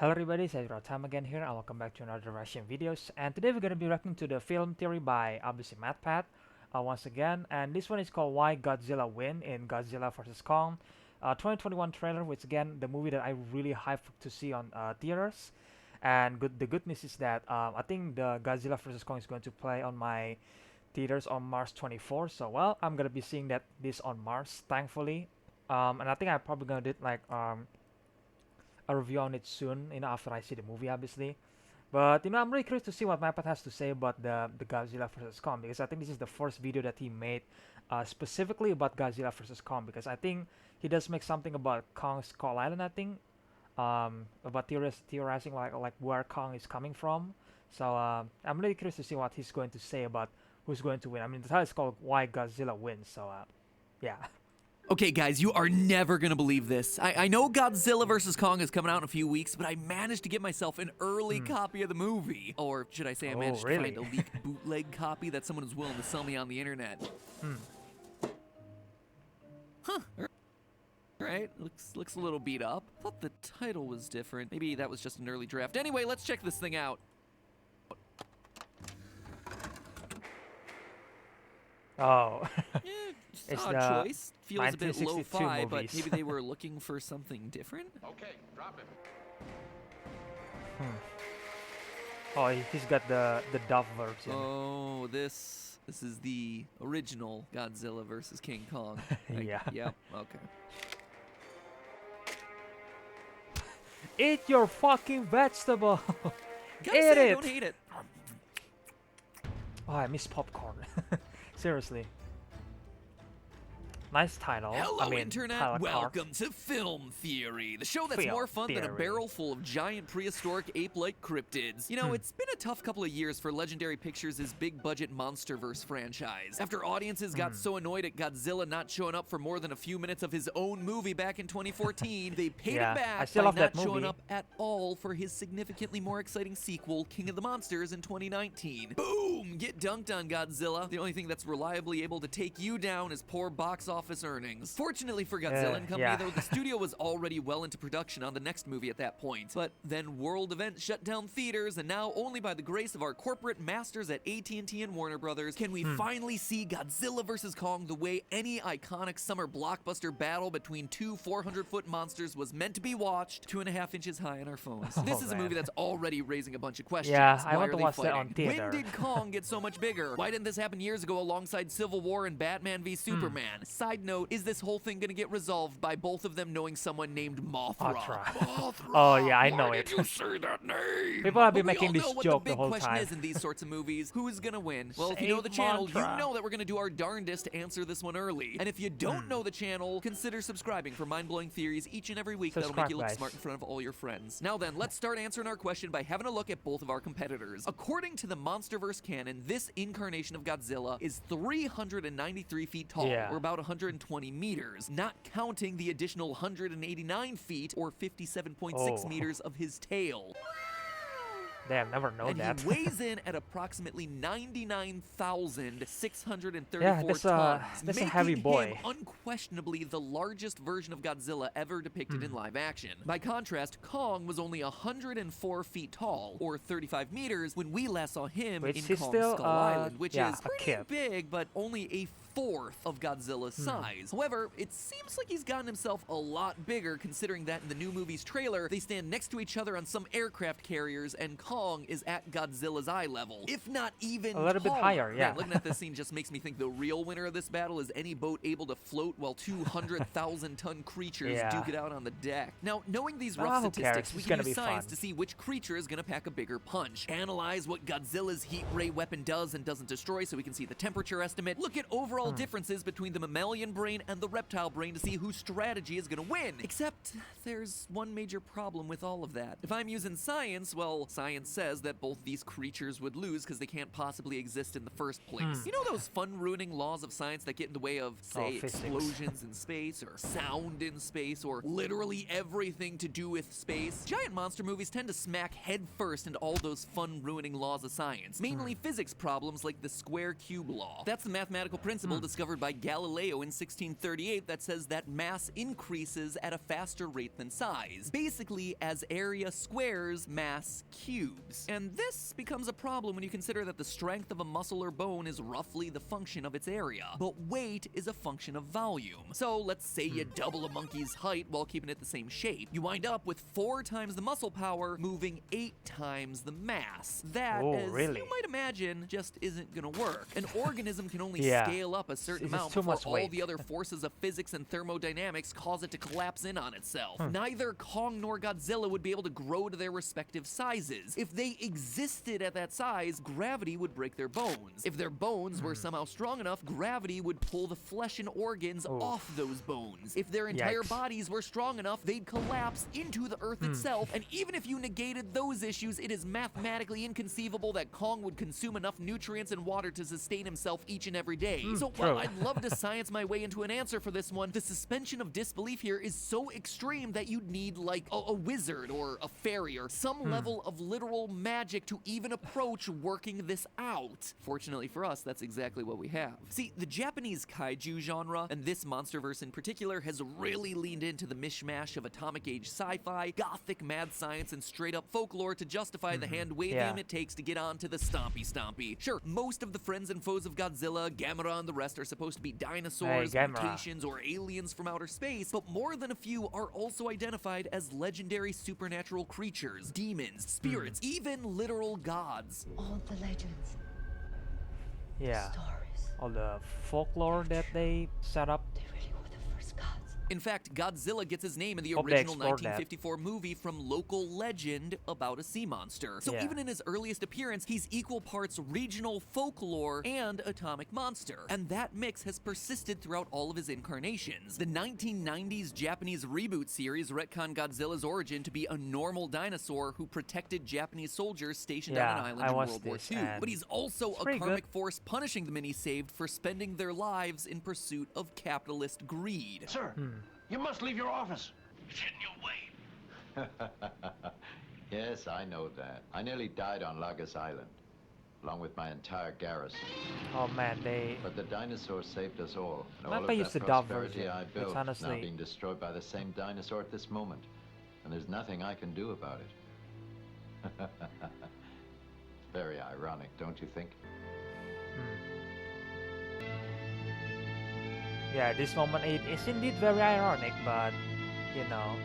Hello everybody, it's EzraTime again here and welcome back to another Russian videos. And today we're going to be reacting to the film theory by obviously Matpat once again. And this one is called Why Godzilla Win in Godzilla vs. Kong 2021 trailer, which again the movie that I really hyped to see on theaters. And the good news is that I think the Godzilla vs. Kong is going to play on my theaters on March 24. So well, I'm going to be seeing this on March, thankfully. And I think I'm probably going to do like a review on it soon, after I see the movie, obviously. But I'm really curious to see what Matpat has to say about the Godzilla vs. Kong, because I think this is the first video that he made specifically about Godzilla vs. Kong, because I think he does make something about Kong's Skull Island, I think, about theorizing like where Kong is coming from. So I'm really curious to see what he's going to say about who's going to win. I mean, the title is called Why Godzilla Wins, so yeah. Okay, guys, you are never gonna believe this. I know Godzilla vs. Kong is coming out in a few weeks, but I managed to get myself an early copy of the movie. Or should I say I managed to find a leaked bootleg copy that someone was willing to sell me on the internet. Huh. Alright, looks a little beat up. Thought the title was different. Maybe that was just an early draft. Anyway, let's check this thing out. Oh. It's odd choice. Feels a bit lo-fi, but maybe they were looking for something different? Okay, drop it. Oh, he's got the dub version. Oh, this is the original Godzilla versus King Kong. Yeah. Yep, okay. Eat your fucking vegetable! Gotta Eat say, it! I don't hate it. Oh, I miss popcorn. Seriously. Nice title. Hello, Internet. Welcome to Film Theory, the show that's more fun than a barrel full of giant prehistoric ape-like cryptids. You know, it's been a tough couple of years for Legendary Pictures' big-budget Monsterverse franchise. After audiences got so annoyed at Godzilla not showing up for more than a few minutes of his own movie back in 2014, they paid him back by not showing up at all for his significantly more exciting sequel, King of the Monsters, in 2019. Boom! Get dunked on, Godzilla. The only thing that's reliably able to take you down is poor box office earnings. Fortunately for Godzilla and company, though, the studio was already well into production on the next movie at that point. But then World Events shut down theaters, and now only by the grace of our corporate masters at AT&T and Warner Brothers can we finally see Godzilla vs. Kong the way any iconic summer blockbuster battle between two 400-foot monsters was meant to be watched, 2.5 inches high on our phones. This is a movie that's already raising a bunch of questions. Yeah, Why I want are to they watch fighting? that on theater. When did Kong get so much bigger? Why didn't this happen years ago alongside Civil War and Batman v Superman? Side note, is this whole thing gonna get resolved by both of them knowing someone named Mothra? Mothra. Oh yeah, I know it. Why did you say that name? People have been making this joke the whole big question time. is in these sorts of movies, who's gonna win? Well, if you know the channel, you know that we're gonna do our darndest to answer this one early. And if you don't know the channel, consider subscribing for mind-blowing theories each and every week. That'll make you look smart in front of all your friends. Now then, let's start answering our question by having a look at both of our competitors. According to the Monsterverse canon, this incarnation of Godzilla is 393 feet tall, or about 120 meters, not counting the additional 189 feet, or 57.6 meters of his tail. Damn, never know that. And he weighs in at approximately 99,634 tons, that's a heavy boy. Him unquestionably the largest version of Godzilla ever depicted in live action. By contrast, Kong was only 104 feet tall, or 35 meters, when we last saw him in Kong's Skull Island, which is pretty big, but only a fourth of Godzilla's size. However, it seems like he's gotten himself a lot bigger, considering that in the new movie's trailer, they stand next to each other on some aircraft carriers, and Kong is at Godzilla's eye level, if not even a little bit higher. Yeah. Man, looking at this scene just makes me think the real winner of this battle is any boat able to float while 200,000-ton creatures duke it out on the deck. Now, knowing these rough statistics, we can use science to see which creature is going to pack a bigger punch. Analyze what Godzilla's heat ray weapon does and doesn't destroy so we can see the temperature estimate. Look at overall differences between the mammalian brain and the reptile brain to see whose strategy is gonna win. Except, there's one major problem with all of that. If I'm using science, well, science says that both these creatures would lose because they can't possibly exist in the first place. You know those fun-ruining laws of science that get in the way of, say, explosions in space, or sound in space, or literally everything to do with space? Giant monster movies tend to smack head first into all those fun-ruining laws of science, mainly physics problems like the square cube law. That's the mathematical principle principle discovered by Galileo in 1638 that says that mass increases at a faster rate than size. Basically, as area squares, mass cubes. And this becomes a problem when you consider that the strength of a muscle or bone is roughly the function of its area, but weight is a function of volume. So let's say you double a monkey's height while keeping it the same shape. You wind up with 4 times the muscle power, moving 8 times the mass. That, as you might imagine, just isn't gonna work. An organism can only scale up a certain amount before all the other forces of physics and thermodynamics cause it to collapse in on itself. Neither Kong nor Godzilla would be able to grow to their respective sizes. If they existed at that size, gravity would break their bones. If their bones were somehow strong enough, gravity would pull the flesh and organs off those bones. If their entire bodies were strong enough, they'd collapse into the earth itself. And even if you negated those issues, it is mathematically inconceivable that Kong would consume enough nutrients and water to sustain himself each and every day. So while I'd love to science my way into an answer for this one, the suspension of disbelief here is so extreme that you'd need like a wizard or a fairy or some level of literal magic to even approach working this out. Fortunately for us, that's exactly what we have. See, the Japanese kaiju genre, and this Monsterverse in particular, has really leaned into the mishmash of atomic age sci-fi, gothic mad science, and straight up folklore to justify the hand-wavium it takes to get onto the stompy. Sure, most of the friends and foes of Godzilla, Gamera, and the rest are supposed to be dinosaurs, mutations, or aliens from outer space, but more than a few are also identified as legendary supernatural creatures, demons, spirits, even literal gods. All the legends. Stories. All the folklore that they set up. They really were the first gods. In fact, Godzilla gets his name in the original 1954 movie from local legend about a sea monster. So even in his earliest appearance, he's equal parts regional folklore and atomic monster. And that mix has persisted throughout all of his incarnations. The 1990s Japanese reboot series retconned Godzilla's origin to be a normal dinosaur who protected Japanese soldiers stationed on an island in World War II. But he's also a karmic force punishing the men he saved for spending their lives in pursuit of capitalist greed. Sir, you must leave your office. It's in your way. Yes, I know that. I nearly died on Lagos Island, along with my entire garrison. Oh man, But the dinosaur saved us all. And Matpat all of used that the dub prosperity version. I built It's is honestly now being destroyed by the same dinosaur at this moment. And there's nothing I can do about it. Very ironic, don't you think? Yeah, this moment it is indeed very ironic, but you know.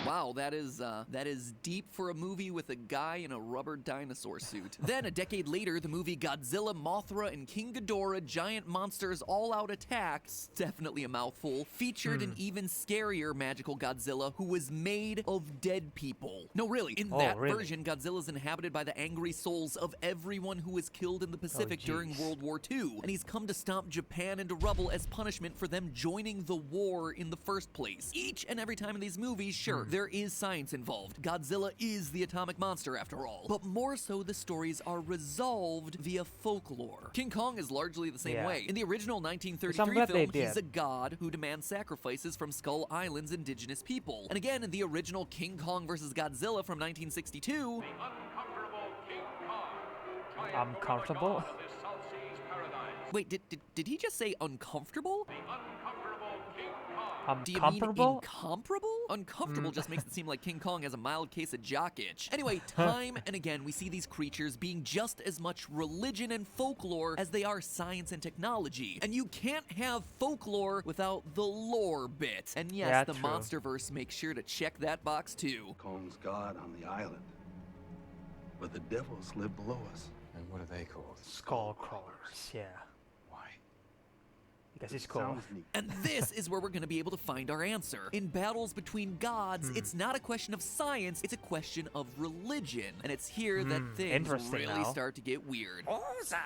Wow, that is deep for a movie with a guy in a rubber dinosaur suit. Then, a decade later, the movie Godzilla, Mothra, and King Ghidorah, Giant Monsters All-Out Attacks, definitely a mouthful, featured an even scarier magical Godzilla who was made of dead people. No, really, in that version, Godzilla's inhabited by the angry souls of everyone who was killed in the Pacific during World War II, and he's come to stomp Japan into rubble as punishment for them joining the war in the first place. Each and every time in these movies, sure, there is science involved. Godzilla is the atomic monster after all. But more so, the stories are resolved via folklore. King Kong is largely the same way. In the original 1933 film, he's a god who demands sacrifices from Skull Island's indigenous people. And again, in the original King Kong vs. Godzilla from 1962... Uncomfortable? Wait, did he just say uncomfortable? Do you mean incomparable? Uncomfortable just makes it seem like King Kong has a mild case of jock itch. Anyway, time and again, we see these creatures being just as much religion and folklore as they are science and technology. And you can't have folklore without the lore bit. And yes, the Monsterverse makes sure to check that box too. Kong's god on the island, but the devils live below us. And what are they called? Skull crawlers, Why? Because it's cool. And this is where we're going to be able to find our answer. In battles between gods, it's not a question of science, it's a question of religion. And it's here that things really start to get weird. Oh god.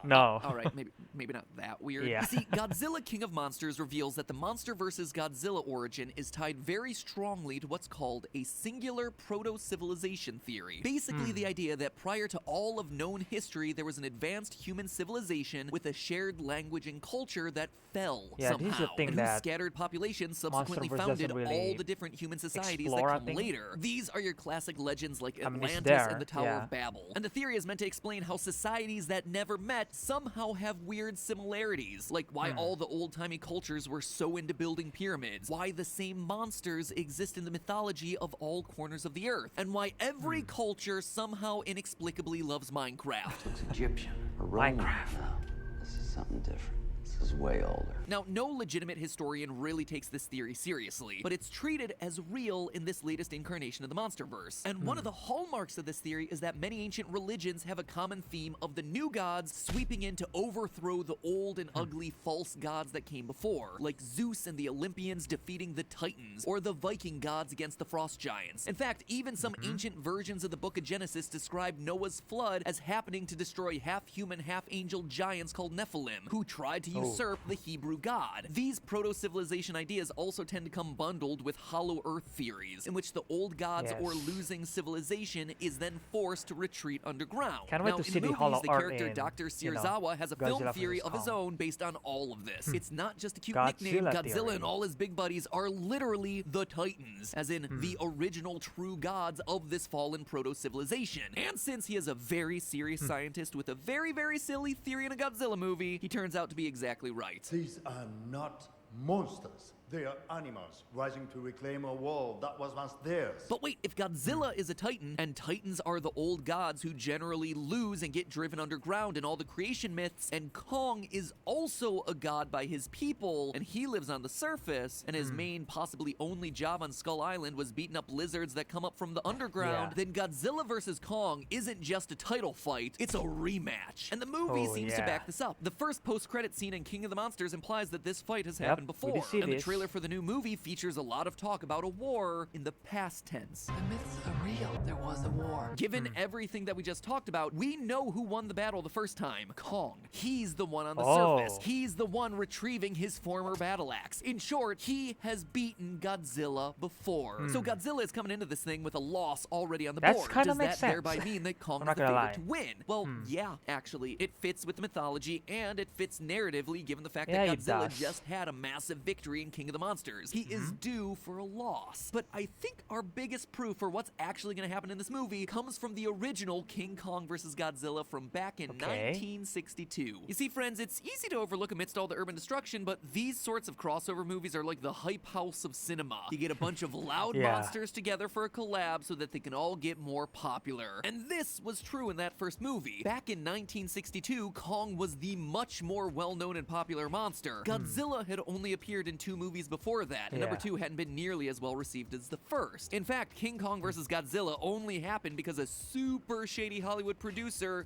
No. Alright, maybe not that weird. Yeah. You see, Godzilla King of Monsters reveals that the Monsterverse's Godzilla origin is tied very strongly to what's called a singular Proto-Civilization theory. Basically the idea that prior to all of known history, there was an advanced human civilization with a shared language and culture that fell somehow, and whose scattered populations subsequently founded all the different human societies that come later. These are your classic legends like Atlantis and the Tower of Babel. And the theory theory is meant to explain how societies that never met somehow have weird similarities, like why all the old-timey cultures were so into building pyramids, why the same monsters exist in the mythology of all corners of the earth, and why every culture somehow inexplicably loves Minecraft. Looks Egyptian or Roman. Minecraft. No, this is something different. This is way older. Now, no legitimate historian really takes this theory seriously, but it's treated as real in this latest incarnation of the Monsterverse. And one of the hallmarks of this theory is that many ancient religions have a common theme of the new gods sweeping in to overthrow the old and ugly false gods that came before, like Zeus and the Olympians defeating the Titans, or the Viking gods against the frost giants. In fact, even some ancient versions of the book of Genesis describe Noah's flood as happening to destroy half-human, half-angel giants called Nephilim, who tried to usurp the Hebrew god. These proto-civilization ideas also tend to come bundled with hollow earth theories, in which the old gods or losing civilization is then forced to retreat underground. Can't wait to see in the movies, hollow the art character in, Dr. Serizawa has a Godzilla film theory vs. of his Kong. own based on all of this. It's not just a cute Godzilla nickname. Godzilla theory. and all his big buddies are literally the Titans, as in the original true gods of this fallen proto-civilization. And since he is a very serious scientist with a very, very silly theory in a Godzilla movie, he turns out to be exactly right. These are not monsters. They are animals rising to reclaim a world that was once theirs. But wait, if Godzilla is a Titan, and Titans are the old gods who generally lose and get driven underground in all the creation myths, and Kong is also a god by his people, and he lives on the surface, and his main, possibly only job on Skull Island was beating up lizards that come up from the underground, then Godzilla vs. Kong isn't just a title fight, it's a rematch. And the movie seems to back this up. The first post-credit scene in King of the Monsters implies that this fight has happened we before, did see and the this. trailer for the new movie features a lot of talk about a war in the past tense. The myths are real. There was a war. Given everything that we just talked about, we know who won the battle the first time. Kong. He's the one on the surface. He's the one retrieving his former battle axe. In short, he has beaten Godzilla before. So Godzilla is coming into this thing with a loss already on the board. kinda Does makes that thereby sense. mean that Kong I'm is not the gonna favorite lie. to win? Well, yeah, actually. It fits with the mythology, and it fits narratively given the fact Yeah, that it Godzilla does. just had a massive victory in King of the Monsters. He is due for a loss. But I think our biggest proof for what's actually going to happen in this movie comes from the original King Kong vs. Godzilla from back in 1962. You see, friends, it's easy to overlook amidst all the urban destruction, but these sorts of crossover movies are like the hype house of cinema. You get a bunch of loud monsters together for a collab so that they can all get more popular. And this was true in that first movie. Back in 1962, Kong was the much more well-known and popular monster. Godzilla had only appeared in 2 movies before that, and number 2 hadn't been nearly as well received as the first. In fact, King Kong vs. Godzilla only happened because a super shady Hollywood producer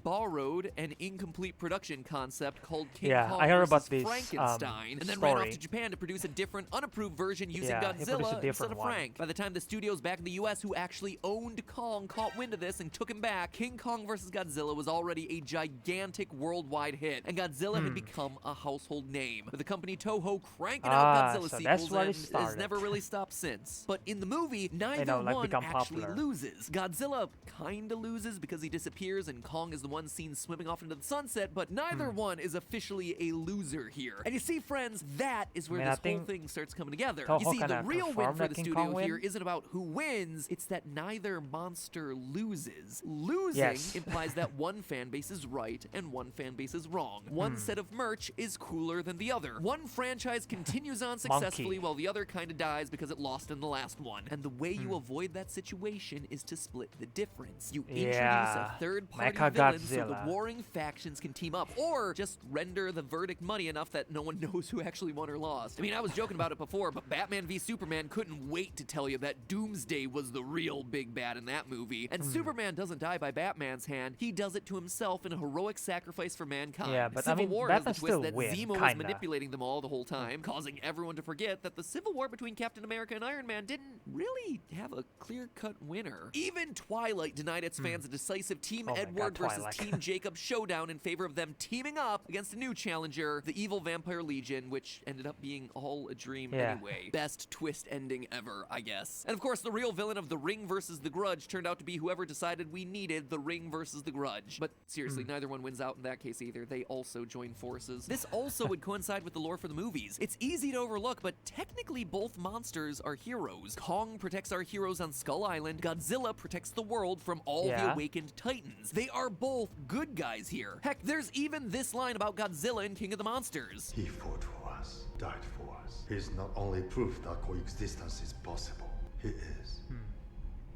borrowed an incomplete production concept called King Kong I heard vs. about this, Frankenstein, and then ran off to Japan to produce a different, unapproved version using he produced a Godzilla instead different of one. Frank. By the time the studios back in the US who actually owned Kong caught wind of this and took him back, King Kong vs. Godzilla was already a gigantic worldwide hit, and Godzilla had become a household name, with the company Toho cranking out Godzilla so that's sequels where it and has started. never really stopped since. But in the movie, neither one become actually popular. loses. Godzilla kinda loses because he disappears and Kong is the one seen swimming off into the sunset, but neither one is officially a loser here. And you see, friends, that is where I mean, I this whole think thing starts coming together. Toho You see, the kinda real win confirmed for that the King studio Kong here win. isn't about who wins, it's that neither monster loses. Losing implies that one fan base is right and one fan base is wrong. One set of merch is cooler than the other. One franchise continues on successfully while the other kinda dies because it lost in the last one. And the way you avoid that situation is to split the difference. You introduce a third-party villain so the Mechagodzilla. warring factions can team up, or just render the verdict muddy enough that no one knows who actually won or lost. I mean, I was joking about it before, but Batman v Superman couldn't wait to tell you that Doomsday was the real big bad in that movie. And Superman doesn't die by Batman's hand, he does it to himself in a heroic sacrifice for mankind. Yeah, but I Civil mean, War has the Batman twist still that win, Zemo was kinda. manipulating them all the whole time, causing everyone to forget that the Civil War between Captain America and Iron Man didn't really have a clear-cut winner. Even Twilight denied its fans a decisive Team Oh my Edward God, versus Twilight. Team Jacob showdown in favor of them teaming up against a new challenger, the evil Vampire Legion, which ended up being all a dream anyway. Best twist ending ever, I guess. And of course, the real villain of The Ring versus The Grudge turned out to be whoever decided we needed The Ring versus The Grudge. But seriously, neither one wins out in that case either. They also join forces. This also would coincide with the lore for the movies. It's easy to to overlook, but technically both monsters are heroes. Kong protects our heroes on Skull Island. Godzilla protects the world from all the awakened titans. They are both good guys here. Heck, there's even this line about Godzilla in King of the Monsters. He fought for us, died for us. He's not only proof that coexistence is possible, he is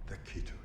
the key to it.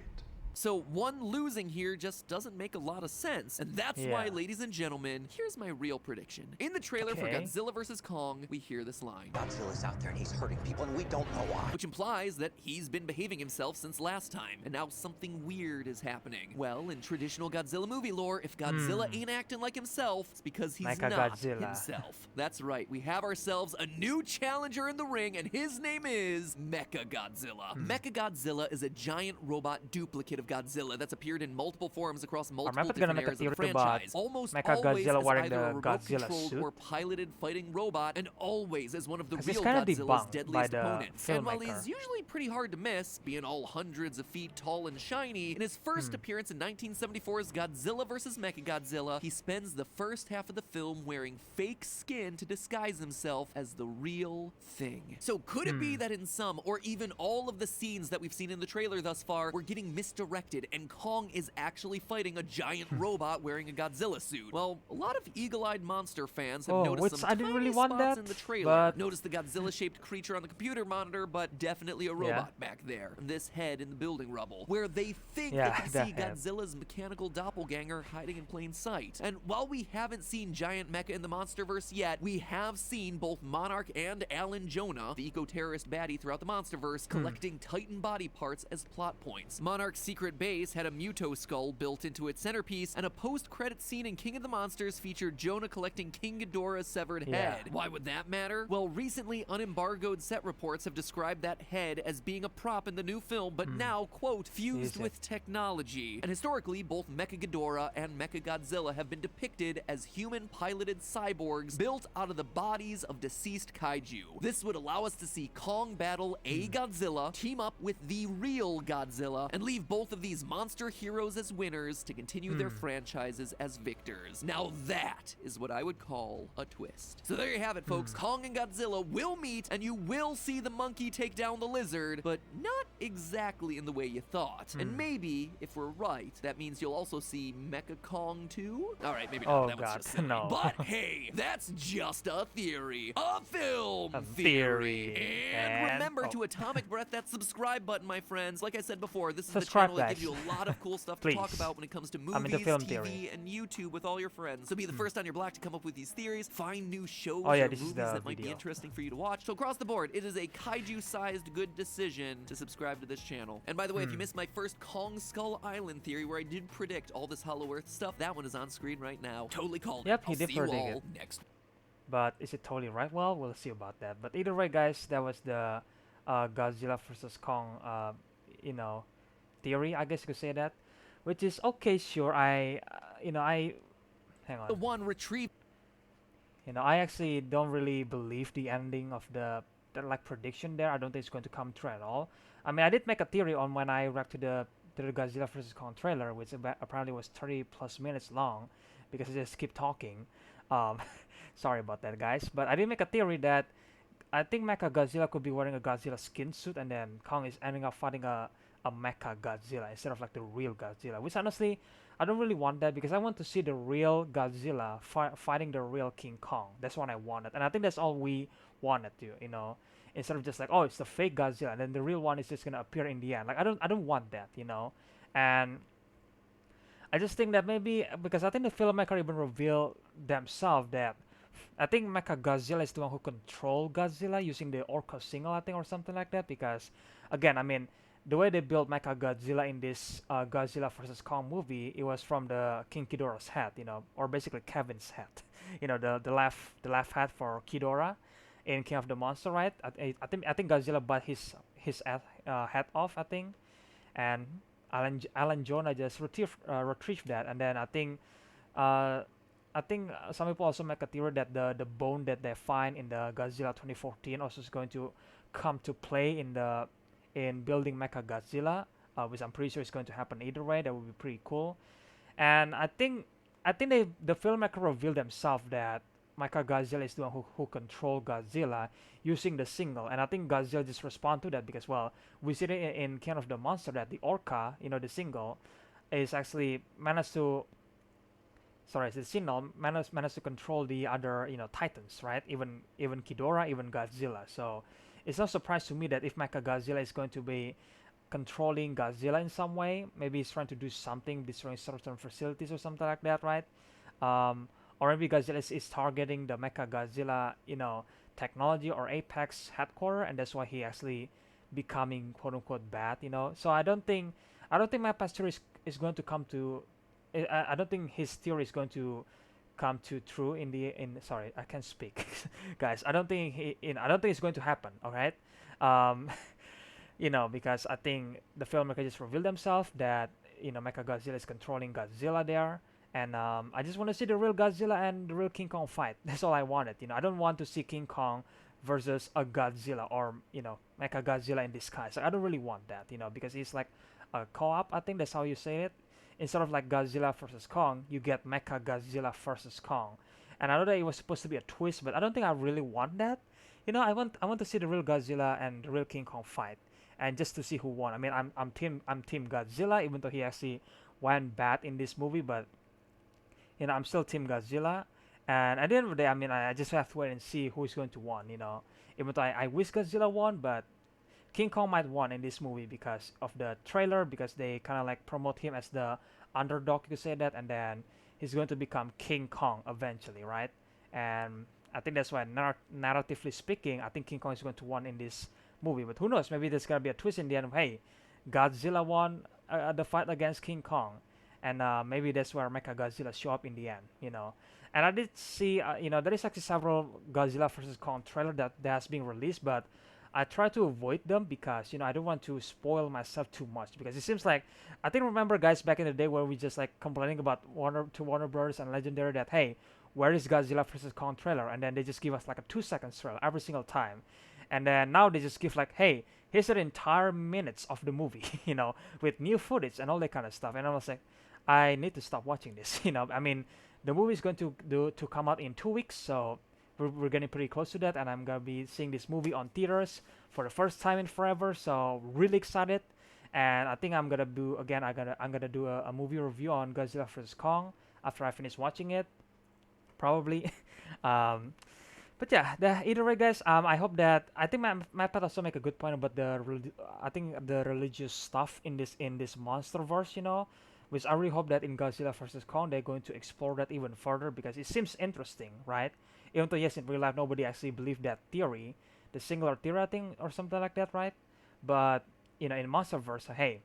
So one losing here just doesn't make a lot of sense. And that's why, ladies and gentlemen, here's my real prediction. In the trailer for Godzilla vs. Kong, we hear this line. Godzilla's out there and he's hurting people and we don't know why. Which implies that he's been behaving himself since last time, and now something weird is happening. Well, in traditional Godzilla movie lore, if Godzilla ain't acting like himself, it's because he's not himself. That's right, we have ourselves a new challenger in the ring, and his name is Mechagodzilla. Mechagodzilla is a giant robot duplicate of Godzilla that's appeared in multiple forms across multiple different eras of the franchise. Almost always as either a remote-controlled or piloted fighting robot, and always as one of the real Godzilla's deadliest opponents. And while he's usually pretty hard to miss, being all hundreds of feet tall and shiny, in his first appearance in 1974's Godzilla vs. Mechagodzilla, he spends the first half of the film wearing fake skin to disguise himself as the real thing. So could it be that in some, or even all of the scenes that we've seen in the trailer thus far, we're getting misdirected and Kong is actually fighting a giant robot wearing a Godzilla suit? Well, a lot of eagle-eyed monster fans have noticed some tiny spots in the trailer. Notice the Godzilla-shaped creature on the computer monitor, but definitely a robot back there. And this head in the building rubble, where they think they can see Godzilla's mechanical doppelganger hiding in plain sight. And while we haven't seen giant mecha in the Monsterverse yet, we have seen both Monarch and Alan Jonah, the eco-terrorist baddie throughout the Monsterverse, collecting Titan body parts as plot points. Monarch's secret base had a Muto skull built into its centerpiece, and a post-credit scene in King of the Monsters featured Jonah collecting King Ghidorah's severed head. Why would that matter? Well, recently unembargoed set reports have described that head as being a prop in the new film, but now, quote, fused with technology. And historically, both Mecha Ghidorah and Mecha Godzilla have been depicted as human-piloted cyborgs built out of the bodies of deceased kaiju. This would allow us to see Kong battle a Godzilla, team up with the real Godzilla, and leave both of these monster heroes as winners to continue their franchises as victors. Now that is what I would call a twist. So there you have it, folks. Kong and Godzilla will meet, and you will see the monkey take down the lizard, but not exactly in the way you thought. And maybe, if we're right, that means you'll also see Mecha Kong too? Alright, maybe not. That was just silly. But hey, that's just a theory. A film theory. And remember to atomic breath that subscribe button, my friends. Like I said before, this is the channel that gives you a lot of cool stuff to talk about when it comes to movies, TV, and YouTube with all your friends. So be the first on your block to come up with these theories, find new shows or movies that might be interesting for you to watch. So across the board, it is a kaiju-sized good decision to subscribe to this channel. And by the way, if you missed my first Kong Skull Island theory where I did predict all this Hollow Earth stuff, that one is on screen right now. Totally called it. He did predict it. Next. But is it totally right? Well, we'll see about that. But either way, guys, that was the Godzilla vs. Kong, theory, I guess you could say that, which is okay. Sure, hang on. The one retrieve. I actually don't really believe the ending of the prediction there. I don't think it's going to come true at all. I mean, I did make a theory on when I reacted to the Godzilla vs. Kong trailer, which apparently was 30+ minutes long, because I just keep talking. Sorry about that, guys. But I did make a theory that I think Mecha Godzilla could be wearing a Godzilla skin suit, and then Kong is ending up fighting a Mecha Godzilla instead of like the real Godzilla. Which honestly, I don't really want that, because I want to see the real Godzilla fighting the real King Kong. That's what I wanted, and I think that's all we wanted to, instead of just like, oh, it's the fake Godzilla, and then the real one is just gonna appear in the end. Like I don't want that, and I just think that maybe, because I think the filmmaker even revealed themselves that I think Mecha Godzilla is the one who controlled Godzilla using the Orca signal, I think, or something like that. Because again, I mean, the way they built Mecha Godzilla in this Godzilla vs. Kong movie, it was from the King Ghidorah's head, or basically Kevin's head, the left head for Ghidorah in King of the Monster, right? I think Godzilla bought his head off, I think, and Alan Jonah just retrieved that, and then I think some people also make a theory that the bone that they find in the Godzilla 2014 also is going to come to play in building Mecha Godzilla, which I'm pretty sure is going to happen either way. That would be pretty cool. And I think the filmmaker revealed themselves that Mechagodzilla is the one who control Godzilla using the single, and I think Godzilla just respond to that because, well, we see it in King of the Monster that the Orca, the single, is actually managed to, sorry, the signal managed to control the other, Titans, right? Even Ghidorah, even Godzilla. So it's not surprise to me that if Mechagodzilla is going to be controlling Godzilla in some way, maybe he's trying to do something, destroying certain facilities or something like that, right? Or maybe Godzilla is targeting the Mechagodzilla, technology or Apex headquarters, and that's why he actually becoming quote unquote bad, So I don't think Mapat's theory is going to come to. I don't think his theory is going to come to true sorry, I can't speak. Guys, I don't think it's going to happen, all right? Because I think the filmmaker just revealed themselves that Mechagodzilla is controlling Godzilla there, and I just want to see the real Godzilla and the real King Kong fight. That's all I wanted. I don't want to see King Kong versus a Godzilla or Mechagodzilla in disguise. I don't really want that, because it's like a co-op. I think that's how you say it. Instead of like Godzilla versus Kong, you get Mechagodzilla versus Kong. And I know that it was supposed to be a twist, but I don't think I really want that. I want to see the real Godzilla and the real King Kong fight, and just to see who won. I mean, I'm team Godzilla, even though he actually went bad in this movie, but I'm still team Godzilla. And at the end of the day, I mean, I just have to wait and see who is going to win. Even though I wish Godzilla won, but King Kong might win in this movie because of the trailer, because they kind of like promote him as the underdog, you could say that, and then he's going to become King Kong eventually, right? And I think that's why narratively speaking, I think King Kong is going to win in this movie. But who knows? Maybe there's gonna be a twist in the end of, hey, Godzilla won the fight against King Kong, and maybe that's where Mechagodzilla show up in the end, And I did see, there is actually several Godzilla vs Kong trailer that has been released, but I try to avoid them because I don't want to spoil myself too much, because it seems like, I think, remember guys back in the day where we just like complaining about Warner Bros and Legendary that, hey, where is Godzilla vs Kong trailer, and then they just give us like a 2-second trailer every single time, and then now they just give like, hey, here's an entire minutes of the movie with new footage and all that kind of stuff, and I was like, I need to stop watching this. I mean, the movie is going to come out in 2 weeks, so we're getting pretty close to that, and I'm gonna be seeing this movie on theaters for the first time in forever, so really excited. And I think I'm gonna do again. I'm gonna do a movie review on Godzilla vs Kong after I finish watching it, probably. But yeah, either way, guys. I hope that, I think Matpat also make a good point about I think the religious stuff in this Monsterverse, which I really hope that in Godzilla vs Kong they're going to explore that even further, because it seems interesting, right? Even though, yes, in real life nobody actually believed that theory, the singular theory, I think, or something like that, right? But in Monsterverse, hey,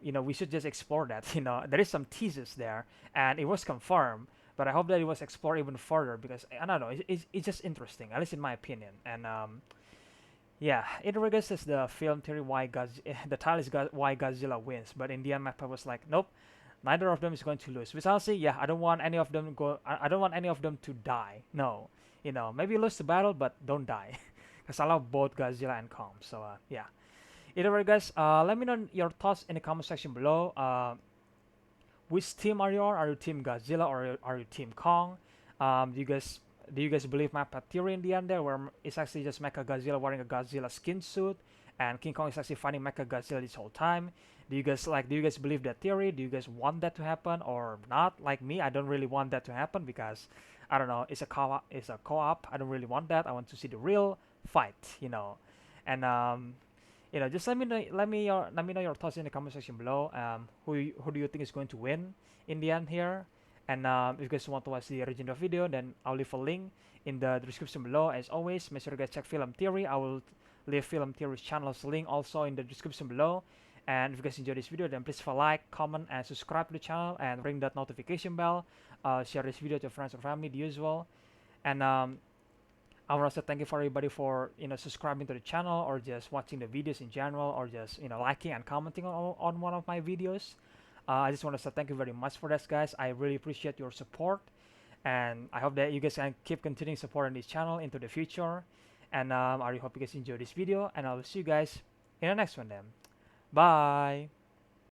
we should just explore that. There is some teases there, and it was confirmed. But I hope that it was explored even further, because I don't know, it's just interesting, at least in my opinion. And yeah, it regardless the film theory the title is why Godzilla wins. But in the end, Matpat was like, nope, neither of them is going to lose. Which honestly, yeah, I don't want any of them I don't want any of them to die. No, maybe lose the battle, but don't die, because I love both Godzilla and Kong. So yeah. Either way, guys, let me know your thoughts in the comment section below. Which team are you on? Are you team Godzilla or are you team Kong? Do you guys believe Matpat theory in the end there, where it's actually just Mechagodzilla wearing a Godzilla skin suit, and King Kong is actually fighting Mechagodzilla this whole time? Do you guys believe that theory? Do you guys want that to happen or not? Like me, I don't really want that to happen, because I don't know, it's a co-op. I don't really want that. I want to see the real fight, And just let me know your thoughts in the comment section below. Who do you think is going to win in the end here? And if you guys want to watch the original video, then I'll leave a link in the description below. As always, make sure you guys check Film Theory. I will leave Film Theory's channel's link also in the description below. And if you guys enjoyed this video, then please leave a like, comment, and subscribe to the channel, and ring that notification bell. Share this video to your friends or family, the usual. And I want to say thank you for everybody for subscribing to the channel, or just watching the videos in general, or just liking and commenting on one of my videos. I just want to say thank you very much for that, guys. I really appreciate your support, and I hope that you guys can keep continuing supporting this channel into the future. And I really hope you guys enjoyed this video, and I will see you guys in the next one then. Bye.